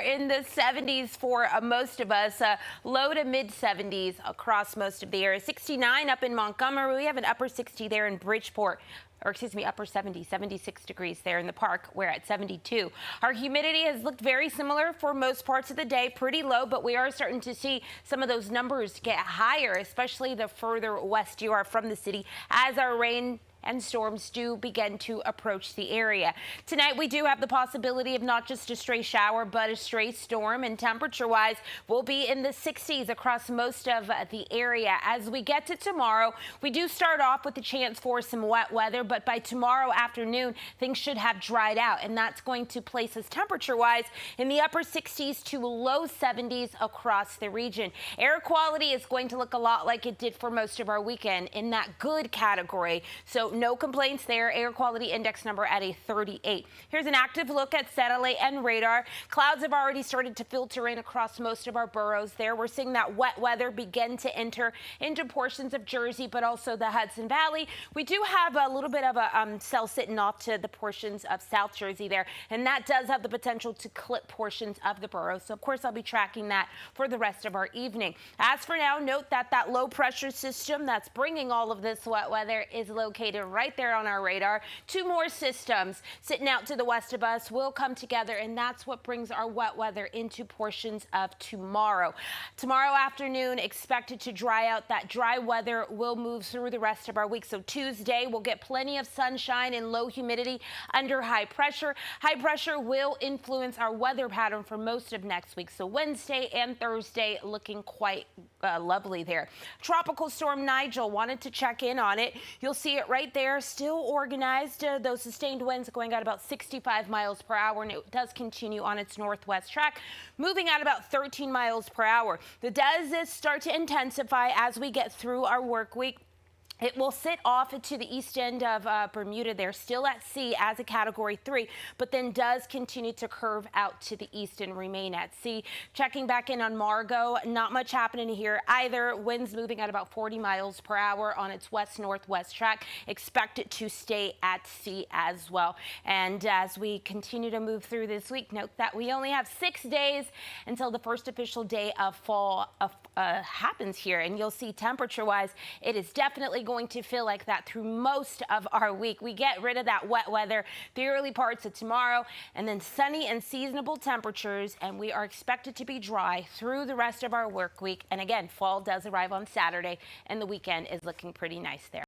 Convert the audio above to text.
in the 70s for most of us, low to mid 70s across most of the area. 69 up in Montgomery. We have an upper 60 there in Bridgeport. Or excuse me, upper 70, 76 degrees there in the park. We're at 72. Our humidity has looked very similar for most parts of the day, pretty low, but we are starting to see some of those numbers get higher, especially the further west you are from the city, as our rain and storms do begin to approach the area. Tonight, we do have the possibility of not just a stray shower, but a stray storm, and temperature-wise, we'll be in the 60s across most of the area. As we get to tomorrow, we do start off with the chance for some wet weather, but by tomorrow afternoon, things should have dried out, and that's going to place us temperature-wise in the upper 60s to low 70s across the region. Air quality is going to look a lot like it did for most of our weekend in that good category. So no complaints there. Air quality index number at a 38. Here's an active look at satellite and radar. Clouds have already started to filter in across most of our boroughs there. We're seeing that wet weather begin to enter into portions of Jersey, but also the Hudson Valley. We do have a little bit of a cell sitting off to the portions of South Jersey there, and that does have the potential to clip portions of the boroughs. So, of course, I'll be tracking that for the rest of our evening. As for now, note that that low pressure system that's bringing all of this wet weather is located right there on our radar. Two more systems sitting out to the west of us will come together, and that's what brings our wet weather into portions of tomorrow. Tomorrow afternoon, expected to dry out. That dry weather will move through the rest of our week. So Tuesday, we'll get plenty of sunshine and low humidity under high pressure. High pressure will influence our weather pattern for most of next week. So Wednesday and Thursday looking quite lovely there. Tropical storm Nigel, wanted to check in on it. You'll see it right there, still organized. Those sustained winds going at about 65 miles per hour, and it does continue on its northwest track, moving at about 13 miles per hour. That does start to intensify as we get through our work week. It will sit off to the east end of Bermuda there, still at sea as a Category 3, but then does continue to curve out to the east and remain at sea. Checking back in on Margot, not much happening here either. Winds moving at about 40 miles per hour on its west-northwest track. Expect it to stay at sea as well. And as we continue to move through this week, note that we only have 6 days until the first official day of fall happens here. And you'll see temperature-wise, it is definitely going to feel like that through most of our week. We get rid of that wet weather the early parts of tomorrow, and then sunny and seasonable temperatures, and we are expected to be dry through the rest of our work week. And again, fall does arrive on Saturday, and the weekend is looking pretty nice there.